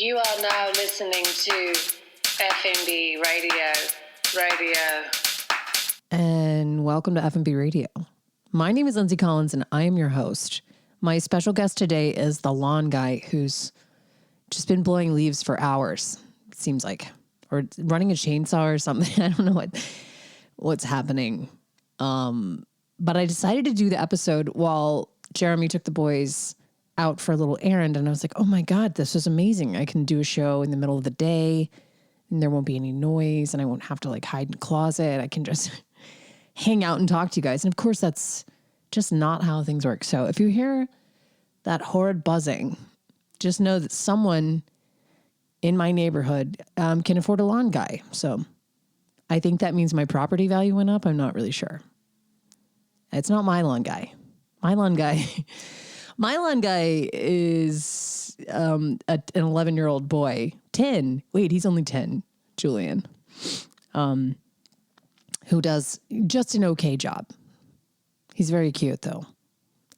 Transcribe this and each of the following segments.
You are now listening to Effin Radio. And welcome to F&B Radio. My name is Lindsay Collins and I am your host. My special guest today is the lawn guy who's just been blowing leaves for hours, it seems like, or running a chainsaw or something. I don't know what's happening. But I decided to do the episode while Jeremy took the boys out for a little errand. And I was like, oh my God, this is amazing. I can do a show in the middle of the day and there won't be any noise and I won't have to like hide in the closet. I can just hang out and talk to you guys. And of course, that's just not how things work. So if you hear that horrid buzzing, just know that someone in my neighborhood can afford a lawn guy. So I think that means my property value went up. I'm not really sure. It's not my lawn guy. My lawn guy is an 11-year-old boy. 10. Wait, he's only 10, Julian. Who does just an okay job. He's very cute, though.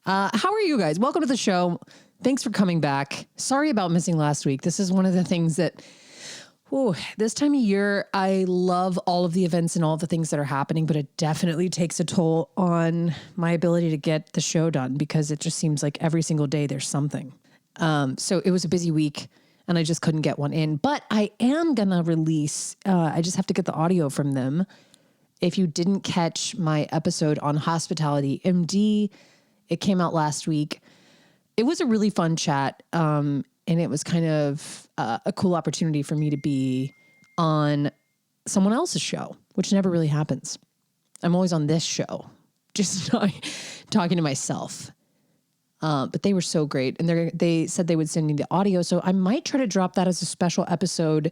How are you guys? Welcome to the show. Thanks for coming back. Sorry about missing last week. This is one of the things that, this time of year, I love all of the events and all the things that are happening, but it definitely takes a toll on my ability to get the show done because it just seems like every single day there's something. So it was a busy week and I just couldn't get one in, but I am going to release, I just have to get the audio from them. If you didn't catch my episode on Hospitality MD, it came out last week. It was a really fun chat. And it was kind of a cool opportunity for me to be on someone else's show, which never really happens. I'm always on this show, just talking to myself. But they were so great. And they said they would send me the audio. So I might try to drop that as a special episode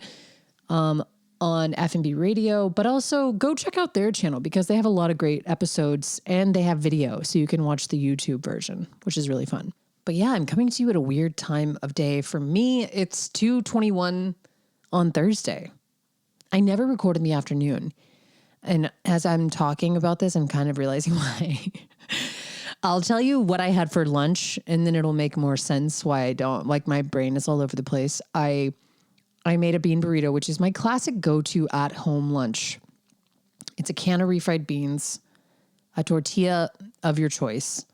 on F&B Radio, but also go check out their channel because they have a lot of great episodes and they have video. So you can watch the YouTube version, which is really fun. But yeah, I'm coming to you at a weird time of day. For me, it's 2:21 on Thursday. I never record in the afternoon. And as I'm talking about this, I'm kind of realizing why. I'll tell you what I had for lunch and then it'll make more sense why I don't. Like my brain is all over the place. I made a bean burrito, which is my classic go-to at-home lunch. It's a can of refried beans, a tortilla of your choice,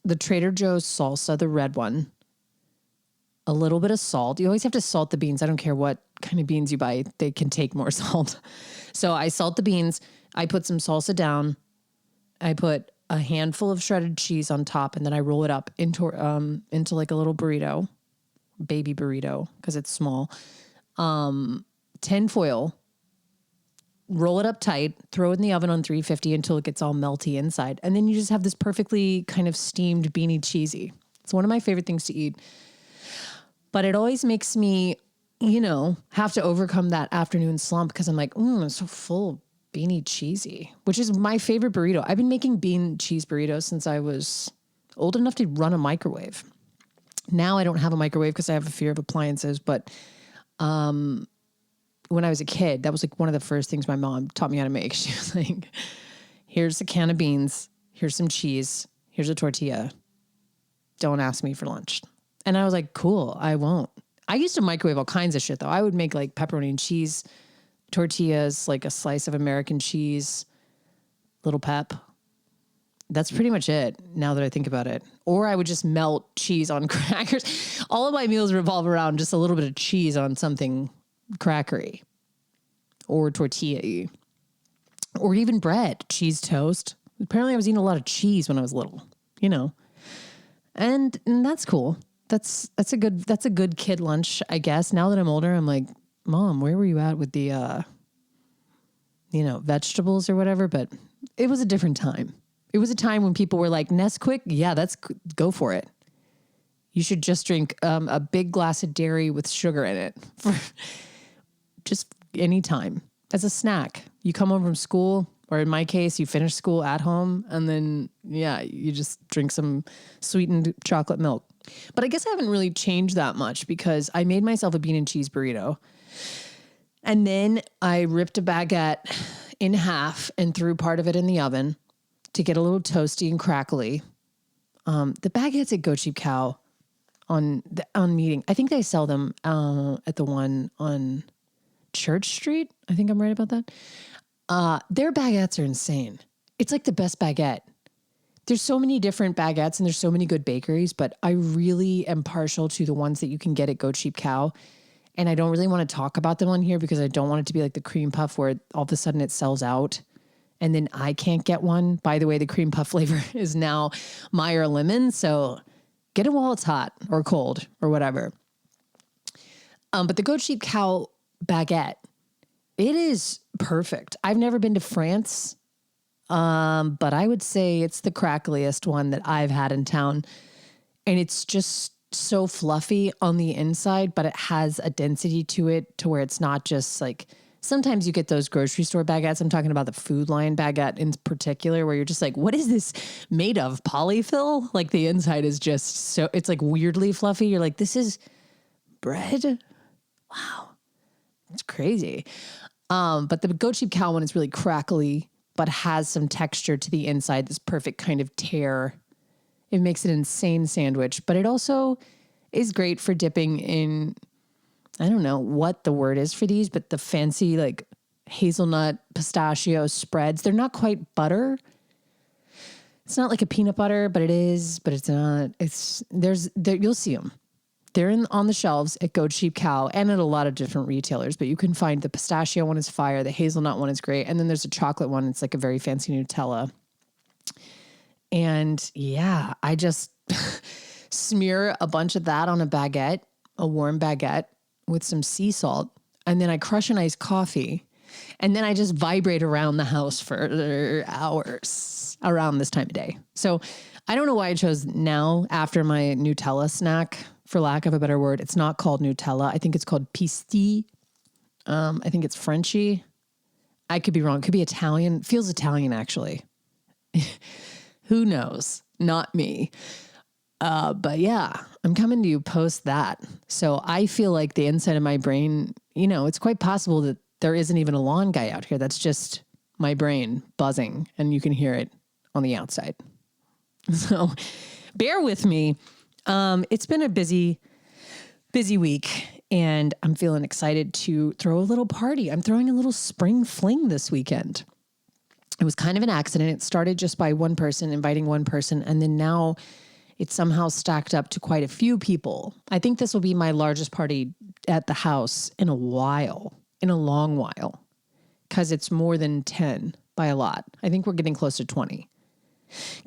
the Trader Joe's salsa, the red one, a little bit of salt. You always have to salt the beans. I don't care what kind of beans you buy. They can take more salt. So I salt the beans. I put some salsa down. I put a handful of shredded cheese on top, and then I roll it up into like a little burrito, baby burrito, because it's small. Tin foil. Roll it up tight, throw it in the oven on 350 until it gets all melty inside. And then you just have this perfectly kind of steamed beanie cheesy. It's one of my favorite things to eat. But it always makes me, have to overcome that afternoon slump because I'm like, I'm so full beanie cheesy, which is my favorite burrito. I've been making bean cheese burritos since I was old enough to run a microwave. Now I don't have a microwave because I have a fear of appliances, but when I was a kid, that was like one of the first things my mom taught me how to make. She was like, here's a can of beans. Here's some cheese. Here's a tortilla. Don't ask me for lunch. And I was like, cool, I won't. I used to microwave all kinds of shit though. I would make like pepperoni and cheese tortillas, like a slice of American cheese, little pep. That's pretty much it now that I think about it. Or I would just melt cheese on crackers. All of my meals revolve around just a little bit of cheese on something crackery or tortilla-y or even bread, cheese toast. Apparently I was eating a lot of cheese when I was little, and that's cool. That's a good kid lunch, I guess. Now that I'm older, I'm like, Mom, where were you at with the, vegetables or whatever? But it was a different time. It was a time when people were like, Nesquik, yeah, go for it. You should just drink a big glass of dairy with sugar in it for just any time as a snack. You come home from school, or in my case, you finish school at home, and then, you just drink some sweetened chocolate milk. But I guess I haven't really changed that much because I made myself a bean and cheese burrito. And then I ripped a baguette in half and threw part of it in the oven to get a little toasty and crackly. The baguettes at Go Cheap Cow on Meeting. I think they sell them at the one on Church Street. I think I'm right about that. Their baguettes are insane. It's like the best baguette. There's so many different baguettes and there's so many good bakeries, but I really am partial to the ones that you can get at Go Cheap Cow. And I don't really want to talk about them on here because I don't want it to be like the cream puff where all of a sudden it sells out and then I can't get one. By the way, the cream puff flavor is now Meyer lemon. So get it while it's hot or cold or whatever. But the Go Cheap Cow baguette, it is perfect. I've never been to France, but I would say it's the crackliest one that I've had in town. And it's just so fluffy on the inside, but it has a density to it to where it's not just like, sometimes you get those grocery store baguettes. I'm talking about the Food Lion baguette in particular, where you're just like, what is this made of? Polyfill? Like the inside is just so, it's like weirdly fluffy. You're like, this is bread? Wow. It's crazy. But the Go Cheap Cow one is really crackly, but has some texture to the inside, this perfect kind of tear. It makes an insane sandwich, but it also is great for dipping in, I don't know what the word is for these, but the fancy like hazelnut pistachio spreads. They're not quite butter. It's not like a peanut butter, but it is, but it's not. You'll see them. They're on the shelves at Go Cheap Cow and at a lot of different retailers, but you can find the pistachio one is fire. The hazelnut one is great. And then there's a chocolate one. It's like a very fancy Nutella. And yeah, I just smear a bunch of that on a baguette, a warm baguette with some sea salt. And then I crush an iced coffee. And then I just vibrate around the house for hours around this time of day. So I don't know why I chose now after my Nutella snack, for lack of a better word. It's not called Nutella. I think it's called Pisti. I think it's Frenchy. I could be wrong. It could be Italian. Feels Italian, actually. Who knows? Not me. But yeah, I'm coming to you post that. So I feel like the inside of my brain, it's quite possible that there isn't even a lawn guy out here. That's just my brain buzzing and you can hear it on the outside. So bear with me. It's been a busy week and I'm feeling excited to throw a little party. I'm throwing a little spring fling this weekend. It was kind of an accident. It started just by one person inviting one person. And then now it's somehow stacked up to quite a few people. I think this will be my largest party at the house in a long while, because it's more than 10 by a lot. I think we're getting close to 20,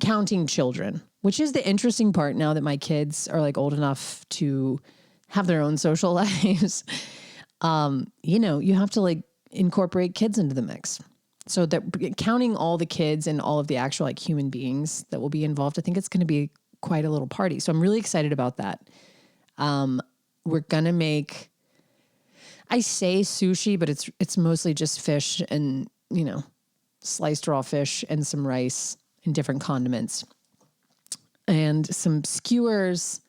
counting children, which is the interesting part now that my kids are like old enough to have their own social lives. You have to like incorporate kids into the mix. So that counting all the kids and all of the actual like human beings that will be involved, I think it's going to be quite a little party. So I'm really excited about that. We're going to make, I say sushi, but it's mostly just fish and, sliced raw fish and some rice and different condiments and some skewers.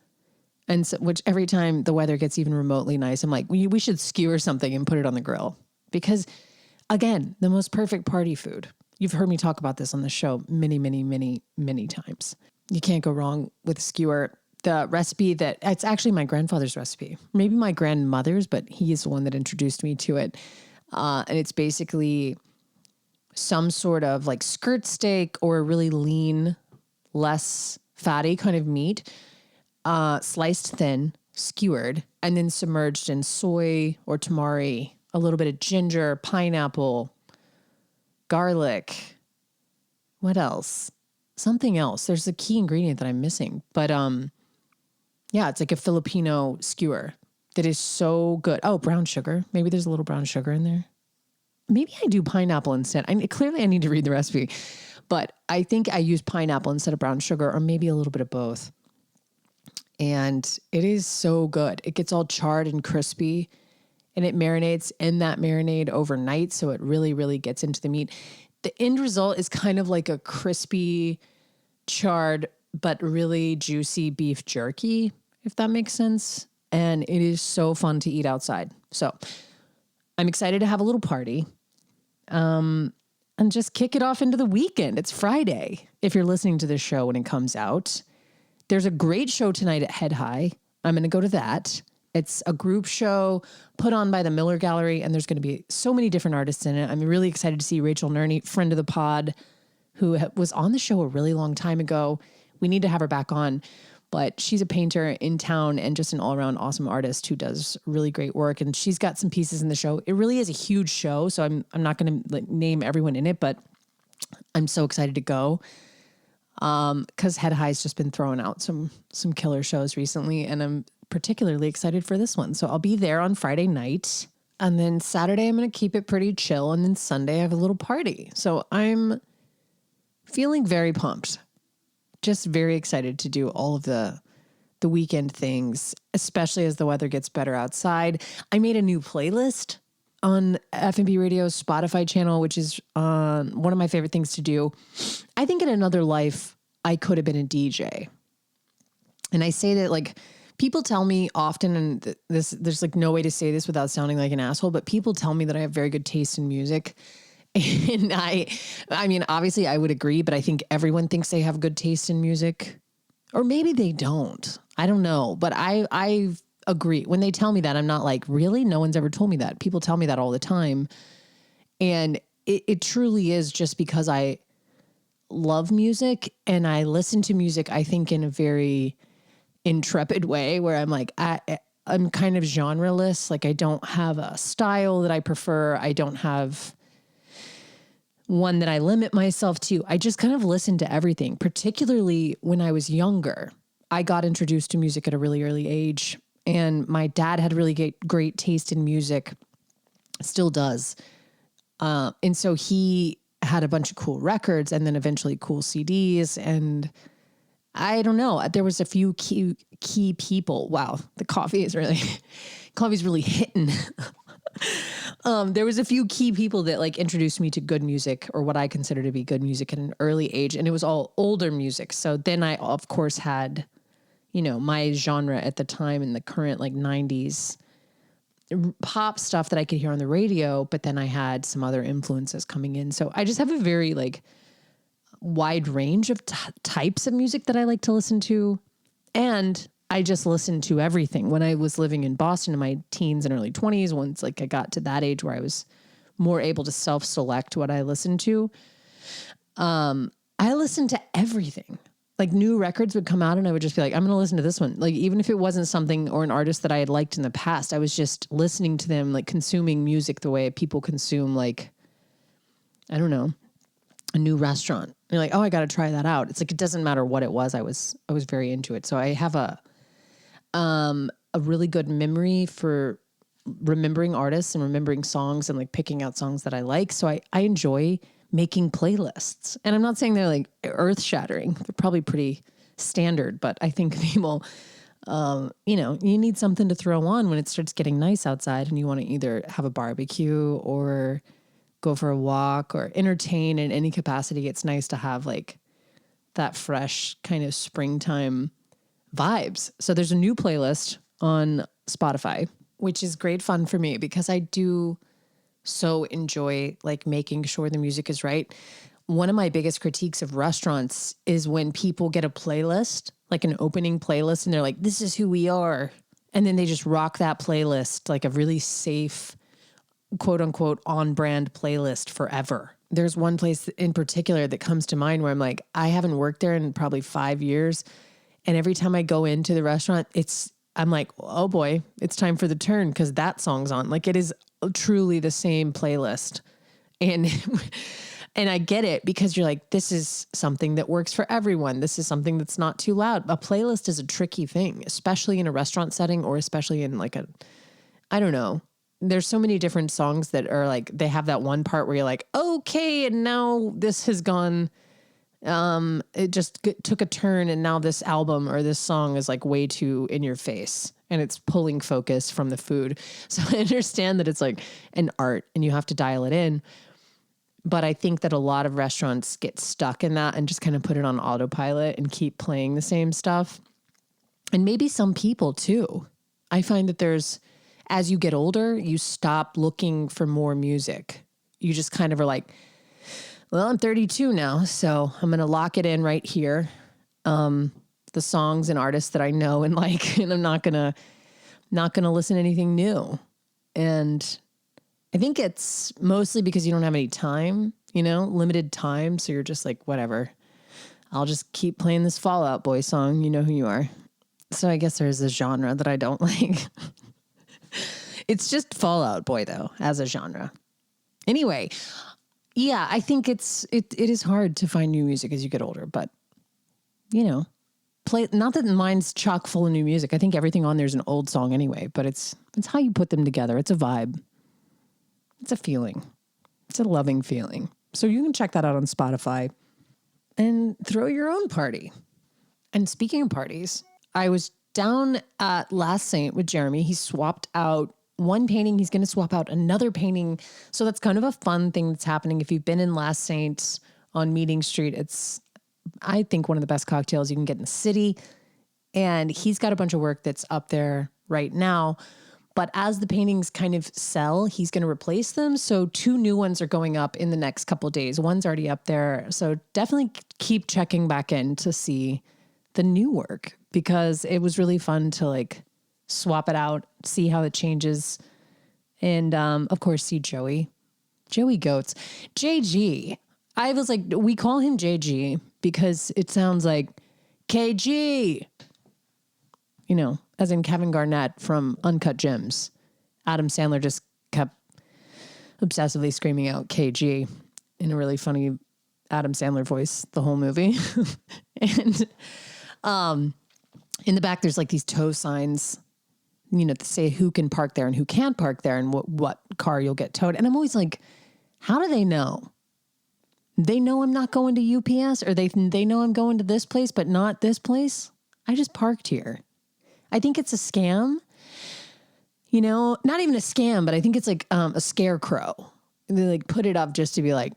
And so, which every time the weather gets even remotely nice, I'm like, we should skewer something and put it on the grill because again, the most perfect party food. You've heard me talk about this on the show many, many, many, many times. You can't go wrong with a skewer. The recipe it's actually my grandfather's recipe, maybe my grandmother's, but he is the one that introduced me to it. And it's basically some sort of like skirt steak or a really lean, less fatty kind of meat, sliced thin, skewered, and then submerged in soy or tamari, a little bit of ginger, pineapple, garlic. What else? Something else. There's a key ingredient that I'm missing. But yeah, it's like a Filipino skewer that is so good. Oh, brown sugar. Maybe there's a little brown sugar in there. Maybe I do pineapple instead. Clearly I need to read the recipe. But I think I use pineapple instead of brown sugar or maybe a little bit of both. And it is so good. It gets all charred and crispy. And it marinates in that marinade overnight. So it really, really gets into the meat. The end result is kind of like a crispy, charred, but really juicy beef jerky, if that makes sense. And it is so fun to eat outside. So I'm excited to have a little party and just kick it off into the weekend. It's Friday. If you're listening to this show when it comes out, there's a great show tonight at Head High I'm going to go to that. It's a group show put on by the Miller Gallery, and there's going to be so many different artists in it. I'm really excited to see Rachel Nerney, friend of the pod, who was on the show a really long time ago. We need to have her back on, but she's a painter in town and just an all-around awesome artist who does really great work. And she's got some pieces in the show. It really is a huge show, so I'm not going to name everyone in it, but I'm so excited to go. Because Head High's just been throwing out some killer shows recently, and I'm particularly excited for this one. So I'll be there on Friday night, and then Saturday I'm going to keep it pretty chill, and then Sunday I have a little party. So I'm feeling very pumped, just very excited to do all of the weekend things, especially as the weather gets better outside. I made a new playlist on F&B Radio's Spotify channel, which is one of my favorite things to do. I think in another life, I could have been a DJ. And I say that, like, people tell me often, and there's like no way to say this without sounding like an asshole, but people tell me that I have very good taste in music. And I mean, obviously I would agree, but I think everyone thinks they have good taste in music, or maybe they don't. I don't know, but I agree. When they tell me that, I'm not like, really? No one's ever told me that. People tell me that all the time. And it truly is just because I love music and I listen to music, I think, in a very intrepid way where I'm like, I'm kind of genreless. Like, I don't have a style that I prefer. I don't have one that I limit myself to. I just kind of listen to everything, particularly when I was younger. I got introduced to music at a really early age, and my dad had really great taste in music, still does. And so he had a bunch of cool records and then eventually cool CDs. And I don't know, there was a few key people. Wow, the coffee's really hitting. There was a few key people that like introduced me to good music, or what I consider to be good music, at an early age. And it was all older music. So then I, of course, had, my genre at the time in the current like 90s pop stuff that I could hear on the radio. But then I had some other influences coming in. So I just have a very like wide range of types of music that I like to listen to. And I just listened to everything when I was living in Boston in my teens and early 20s. Once like I got to that age where I was more able to self-select what I listened to. I listened to everything. Like, new records would come out and I would just be like, I'm going to listen to this one. Like, even if it wasn't something or an artist that I had liked in the past, I was just listening to them, like consuming music the way people consume, like, I don't know, a new restaurant. You're like, oh, I got to try that out. It's like, it doesn't matter what it was. I was very into it. So I have a really good memory for remembering artists and remembering songs and like picking out songs that I like. So I enjoy making playlists, and I'm not saying they're like earth shattering. They're probably pretty standard, but I think people, you need something to throw on when it starts getting nice outside and you want to either have a barbecue or go for a walk or entertain in any capacity. It's nice to have like that fresh kind of springtime vibes. So there's a new playlist on Spotify, which is great fun for me because I do so enjoy like making sure the music is right. One of my biggest critiques of restaurants is when people get a playlist, like an opening playlist, and they're like, this is who we are. And then they just rock that playlist, like a really safe, quote unquote, on brand playlist forever. There's one place in particular that comes to mind where I'm like, I haven't worked there in probably 5 years. And every time I go into the restaurant, I'm like, oh boy, it's time for the turn because that song's on. Like, it is truly the same playlist. And and I get it because you're like, this is something that works for everyone. This is something that's not too loud. A playlist is a tricky thing, especially in a restaurant setting or especially in like I don't know. There's so many different songs that are like, they have that one part where you're like, okay, and now this has gone, it just took a turn and now this album or this song is like way too in your face and it's pulling focus from the food. So I understand that it's like an art and you have to dial it in. But I think that a lot of restaurants get stuck in that and just kind of put it on autopilot and keep playing the same stuff. And maybe some people too. I find that as you get older, you stop looking for more music. You just kind of are like, well, I'm 32 now, so I'm going to lock it in right here. the songs and artists that I know and like, and I'm not gonna listen to anything new. And I think it's mostly because you don't have any time, limited time. So you're just like, whatever, I'll just keep playing this Fall Out Boy song. You know who you are. So I guess there's a genre that I don't like. It's just Fall Out Boy though, as a genre. Anyway, yeah, I think it is hard to find new music as you get older, but play, not that mine's chock full of new music. I think everything on there is an old song anyway, but it's how you put them together. It's a vibe. It's a feeling. It's a loving feeling. So you can check that out on Spotify and throw your own party. And speaking of parties, I was down at Last Saint with Jeremy. He swapped out one painting. He's going to swap out another painting. So that's kind of a fun thing that's happening. If you've been in Last Saint on Meeting Street, it's, I think, one of the best cocktails you can get in the city. And he's got a bunch of work that's up there right now. But as the paintings kind of sell, he's going to replace them. So 2 new ones are going up in the next couple of days. One's already up there. So definitely keep checking back in to see the new work, because it was really fun to like swap it out, see how it changes. And of course, see Joey Goats. JG. I was like, we call him JG because it sounds like KG. As in Kevin Garnett from Uncut Gems. Adam Sandler just kept obsessively screaming out KG in a really funny Adam Sandler voice the whole movie. And in the back, there's like these tow signs, to say who can park there and who can't park there and what car you'll get towed. And I'm always like, how do they know? They know I'm not going to UPS, or they know I'm going to this place, but not this place. I just parked here. I think it's a scam, not even a scam, but I think it's like a scarecrow. They like put it up just to be like,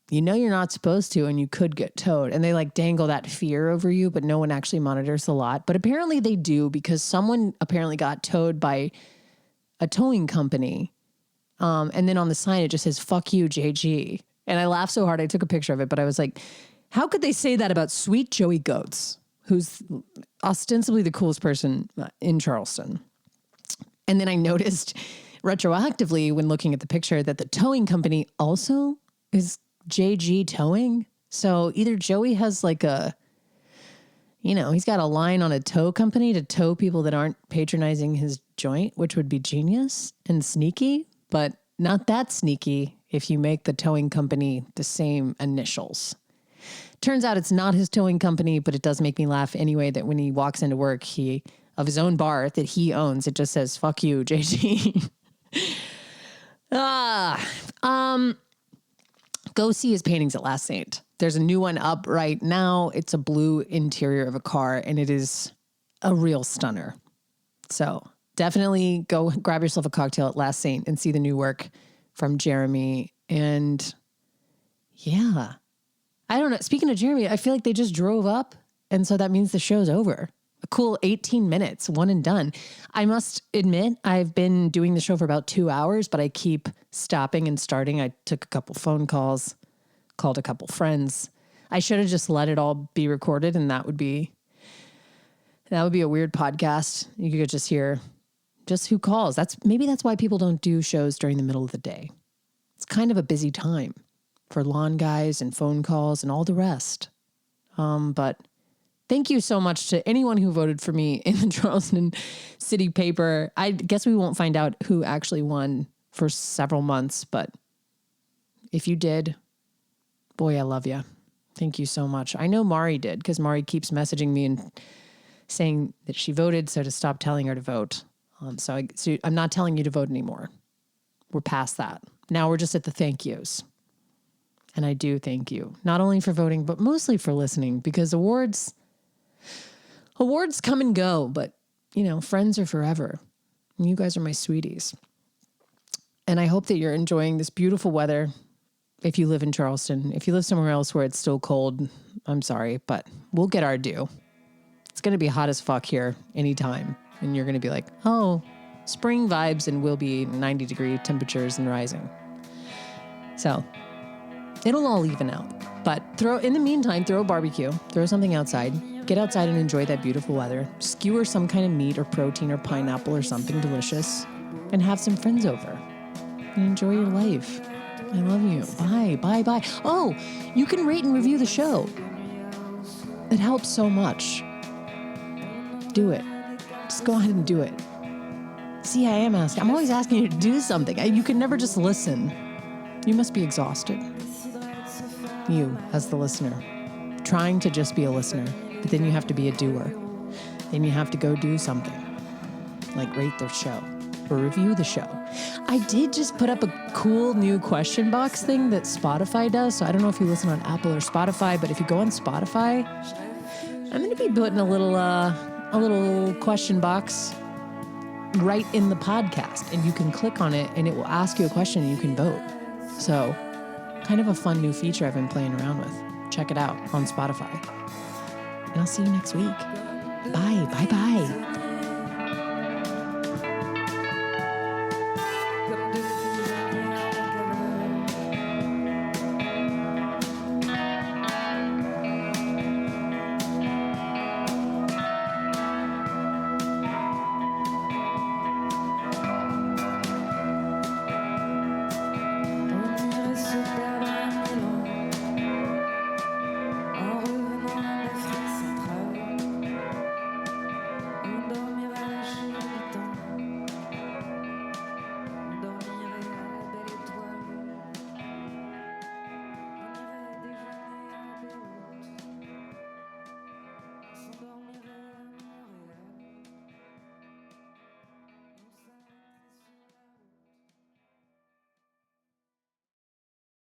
you're not supposed to, and you could get towed. And they like dangle that fear over you, but no one actually monitors the lot. But apparently they do, because someone apparently got towed by a towing company. And then on the sign, it just says, "Fuck you, JG." And I laughed so hard, I took a picture of it, but I was like, how could they say that about sweet Joey Goats, who's ostensibly the coolest person in Charleston? And then I noticed retroactively when looking at the picture that the towing company also is JG Towing. So either Joey has like he's got a line on a tow company to tow people that aren't patronizing his joint, which would be genius and sneaky, but not that sneaky if you make the towing company the same initials. Turns out it's not his towing company, but it does make me laugh anyway that when he walks into work, of his own bar that he owns, it just says, "Fuck you, JG." Go see his paintings at Last Saint. There's a new one up right now. It's a blue interior of a car, and it is a real stunner. So definitely go grab yourself a cocktail at Last Saint and see the new work from Jeremy. And yeah, I don't know. Speaking of Jeremy, I feel like they just drove up, and so that means the show's over. A cool 18 minutes, one and done. I must admit, I've been doing the show for about 2 hours, but I keep stopping and starting. I took a couple phone calls, called a couple friends. I should have just let it all be recorded, and that would be a weird podcast. You could just hear just who calls. Maybe that's why people don't do shows during the middle of the day. It's kind of a busy time for lawn guys and phone calls and all the rest. But thank you so much to anyone who voted for me in the Charleston City paper. I guess we won't find out who actually won for several months, but if you did, boy, I love you. Thank you so much. I know Mari did, because Mari keeps messaging me and saying that she voted, so to stop telling her to vote. So I'm not telling you to vote anymore. We're past that. Now we're just at the thank yous. And I do thank you, not only for voting, but mostly for listening, because awards come and go, but friends are forever. And you guys are my sweeties. And I hope that you're enjoying this beautiful weather. If you live in Charleston, if you live somewhere else where it's still cold, I'm sorry, but we'll get our due. It's going to be hot as fuck here anytime. And you're going to be like, oh, spring vibes, and we'll be 90-degree temperatures and rising. So it'll all even out. But in the meantime, throw a barbecue, throw something outside, Get outside and enjoy that beautiful weather. Skewer some kind of meat or protein or pineapple or something delicious. And have some friends over. And enjoy your life. I love you. Bye, bye, bye. Oh, you can rate and review the show. It helps so much. Do it. Just go ahead and do it. See, I am asking. I'm always asking you to do something. You can never just listen. You must be exhausted. You, as the listener, trying to just be a listener, but then you have to be a doer. Then you have to go do something, like rate the show or review the show. I did just put up a cool new question box thing that Spotify does. So I don't know if you listen on Apple or Spotify, but if you go on Spotify, I'm going to be putting a little question box right in the podcast, and you can click on it and it will ask you a question and you can vote. So kind of a fun new feature I've been playing around with. Check it out on Spotify. And I'll see you next week. Bye, bye, bye.